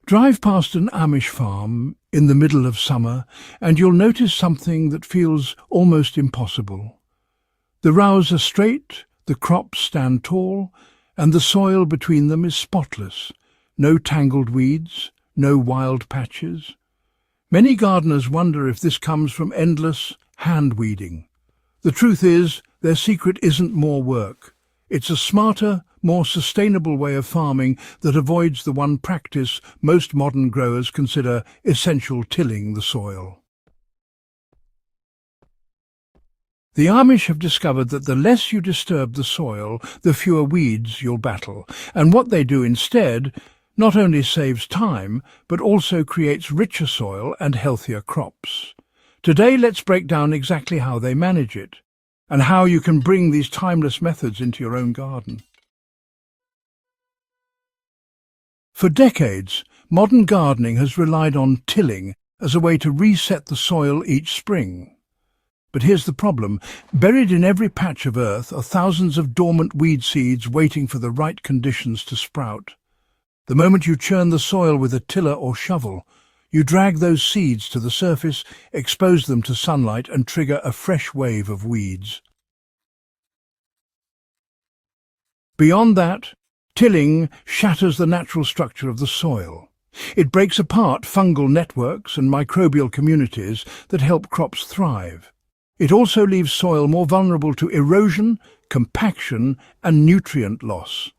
Drive past an Amish farm in the middle of summer and you'll notice something that feels almost impossible. The rows are straight, the crops stand tall, and the soil between them is spotless. No tangled weeds, no wild patches. Many gardeners wonder if this comes from endless hand weeding. The truth is, their secret isn't more work. It's a smarter, more sustainable way of farming that avoids the one practice most modern growers consider essential: tilling the soil. The Amish have discovered that the less you disturb the soil, the fewer weeds you'll battle, and what they do instead not only saves time, but also creates richer soil and healthier crops. Today, let's break down exactly how they manage it, and how you can bring these timeless methods into your own garden. For decades, modern gardening has relied on tilling as a way to reset the soil each spring. But here's the problem. Buried in every patch of earth are thousands of dormant weed seeds waiting for the right conditions to sprout. The moment you churn the soil with a tiller or shovel, you drag those seeds to the surface, expose them to sunlight, and trigger a fresh wave of weeds. Beyond that, tilling shatters the natural structure of the soil. It breaks apart fungal networks and microbial communities that help crops thrive. It also leaves soil more vulnerable to erosion, compaction, and nutrient loss.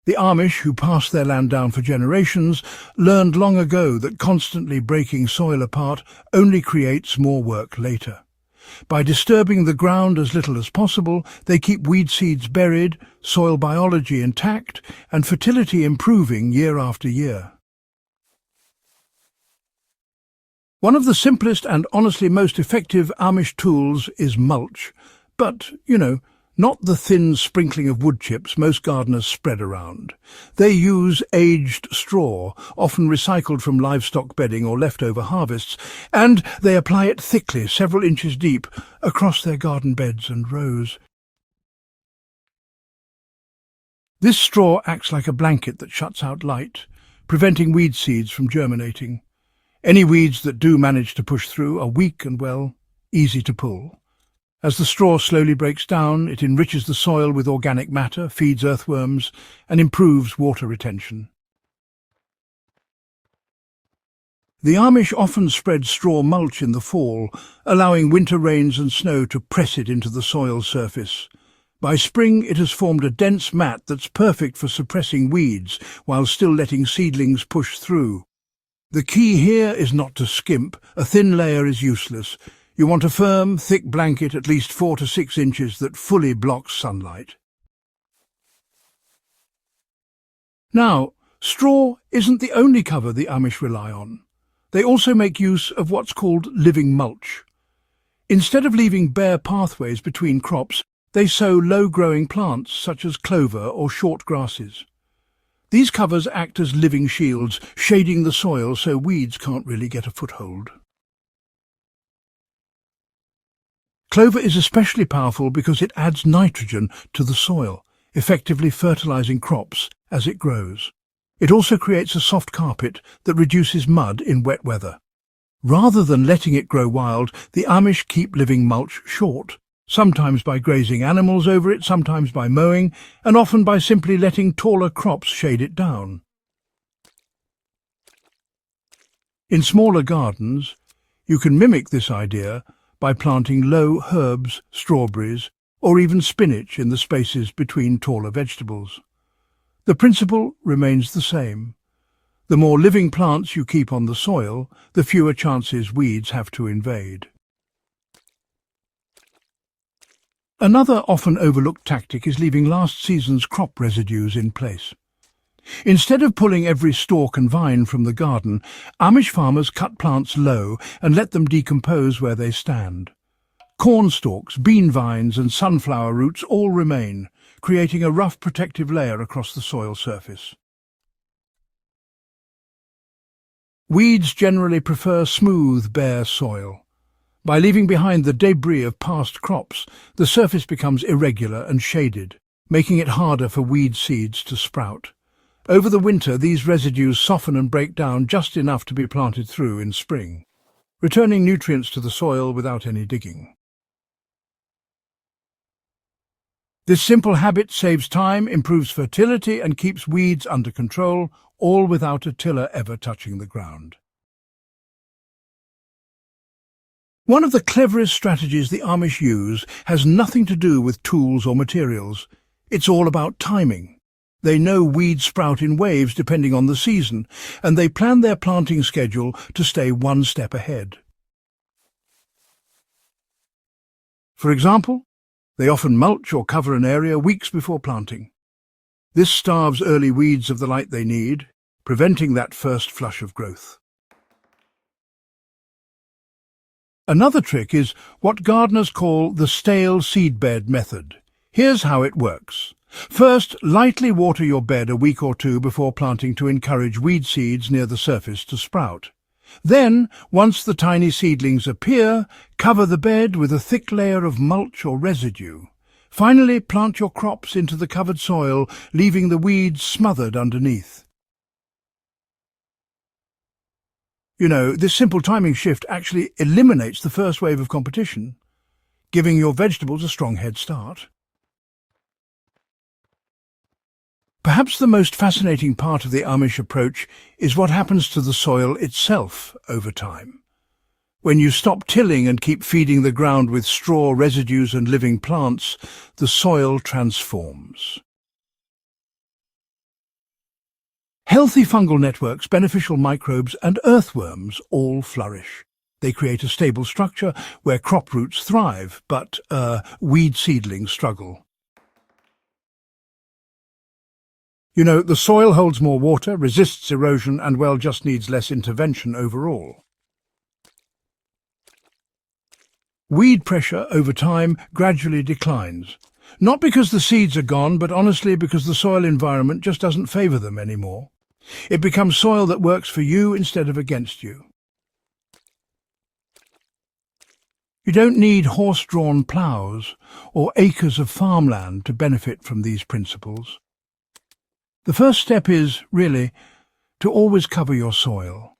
The Amish, who passed their land down for generations, learned long ago that constantly breaking soil apart only creates more work later. By disturbing the ground as little as possible, they keep weed seeds buried, soil biology intact, and fertility improving year after year. One of the simplest and honestly most effective Amish tools is mulch, but, not the thin sprinkling of wood chips most gardeners spread around. They use aged straw, often recycled from livestock bedding or leftover harvests, and they apply it thickly, several inches deep, across their garden beds and rows. This straw acts like a blanket that shuts out light, preventing weed seeds from germinating. Any weeds that do manage to push through are weak and, easy to pull. As the straw slowly breaks down, it enriches the soil with organic matter, feeds earthworms, and improves water retention. The Amish often spread straw mulch in the fall, allowing winter rains and snow to press it into the soil surface. By spring, it has formed a dense mat that's perfect for suppressing weeds while still letting seedlings push through. The key here is not to skimp. A thin layer is useless. You want a firm, thick blanket at least 4 to 6 inches that fully blocks sunlight. Now, straw isn't the only cover the Amish rely on. They also make use of what's called living mulch. Instead of leaving bare pathways between crops, they sow low-growing plants such as clover or short grasses. These covers act as living shields, shading the soil so weeds can't really get a foothold. Clover is especially powerful because it adds nitrogen to the soil, effectively fertilizing crops as it grows. It also creates a soft carpet that reduces mud in wet weather. Rather than letting it grow wild, the Amish keep living mulch short, sometimes by grazing animals over it, sometimes by mowing, and often by simply letting taller crops shade it down. In smaller gardens, you can mimic this idea by planting low herbs, strawberries, or even spinach in the spaces between taller vegetables. The principle remains the same. The more living plants you keep on the soil, the fewer chances weeds have to invade. Another often overlooked tactic is leaving last season's crop residues in place. Instead of pulling every stalk and vine from the garden, Amish farmers cut plants low and let them decompose where they stand. Corn stalks, bean vines and sunflower roots all remain, creating a rough protective layer across the soil surface. Weeds generally prefer smooth, bare soil. By leaving behind the debris of past crops, the surface becomes irregular and shaded, making it harder for weed seeds to sprout. Over the winter, these residues soften and break down just enough to be planted through in spring, returning nutrients to the soil without any digging. This simple habit saves time, improves fertility, and keeps weeds under control, all without a tiller ever touching the ground. One of the cleverest strategies the Amish use has nothing to do with tools or materials. It's all about timing. They know weeds sprout in waves depending on the season, and they plan their planting schedule to stay one step ahead. For example, they often mulch or cover an area weeks before planting. This starves early weeds of the light they need, preventing that first flush of growth. Another trick is what gardeners call the stale seedbed method. Here's how it works. First, lightly water your bed a week or two before planting to encourage weed seeds near the surface to sprout. Then, once the tiny seedlings appear, cover the bed with a thick layer of mulch or residue. Finally, plant your crops into the covered soil, leaving the weeds smothered underneath. You know, this simple timing shift actually eliminates the first wave of competition, giving your vegetables a strong head start. Perhaps the most fascinating part of the Amish approach is what happens to the soil itself over time. When you stop tilling and keep feeding the ground with straw, residues and living plants, the soil transforms. Healthy fungal networks, beneficial microbes and earthworms all flourish. They create a stable structure where crop roots thrive, but weed seedlings struggle. You know, the soil holds more water, resists erosion and, well, just needs less intervention overall. Weed pressure over time gradually declines. Not because the seeds are gone, but honestly because the soil environment just doesn't favour them anymore. It becomes soil that works for you instead of against you. You don't need horse-drawn ploughs or acres of farmland to benefit from these principles. The first step is, really, to always cover your soil.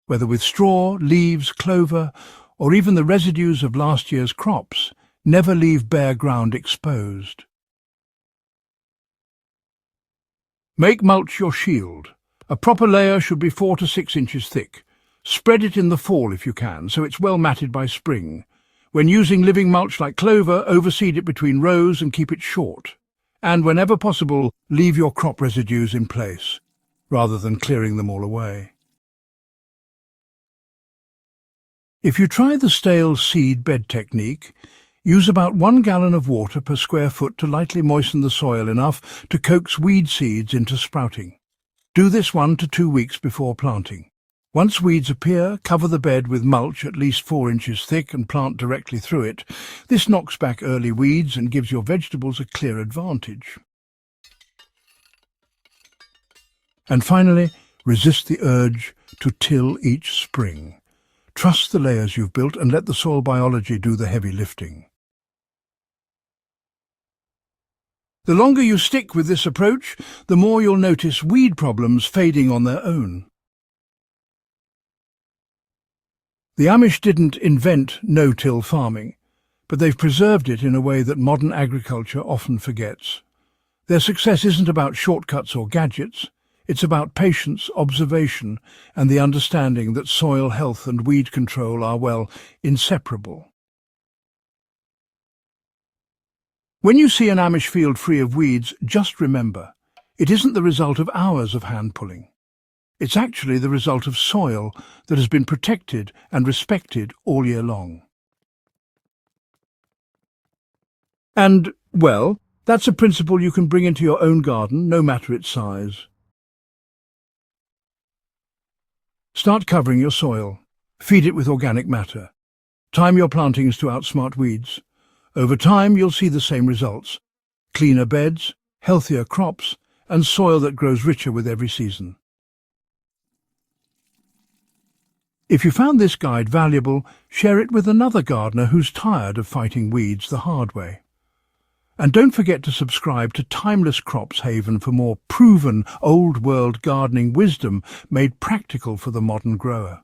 Whether with straw, leaves, clover, or even the residues of last year's crops, never leave bare ground exposed. Make mulch your shield. A proper layer should be 4 to 6 inches thick. Spread it in the fall if you can, so it's well matted by spring. When using living mulch like clover, overseed it between rows and keep it short. And whenever possible, leave your crop residues in place, rather than clearing them all away. If you try the stale seed bed technique, use about 1 gallon of water per square foot to lightly moisten the soil enough to coax weed seeds into sprouting. Do this 1 to 2 weeks before planting. Once weeds appear, cover the bed with mulch at least 4 inches thick and plant directly through it. This knocks back early weeds and gives your vegetables a clear advantage. And finally, resist the urge to till each spring. Trust the layers you've built and let the soil biology do the heavy lifting. The longer you stick with this approach, the more you'll notice weed problems fading on their own. The Amish didn't invent no-till farming, but they've preserved it in a way that modern agriculture often forgets. Their success isn't about shortcuts or gadgets. It's about patience, observation, and the understanding that soil health and weed control are, well, inseparable. When you see an Amish field free of weeds, just remember, it isn't the result of hours of hand-pulling. It's actually the result of soil that has been protected and respected all year long. And, well, that's a principle you can bring into your own garden, no matter its size. Start covering your soil. Feed it with organic matter. Time your plantings to outsmart weeds. Over time, you'll see the same results. Cleaner beds, healthier crops, and soil that grows richer with every season. If you found this guide valuable, share it with another gardener who's tired of fighting weeds the hard way. And don't forget to subscribe to Timeless Crops Haven for more proven old-world gardening wisdom made practical for the modern grower.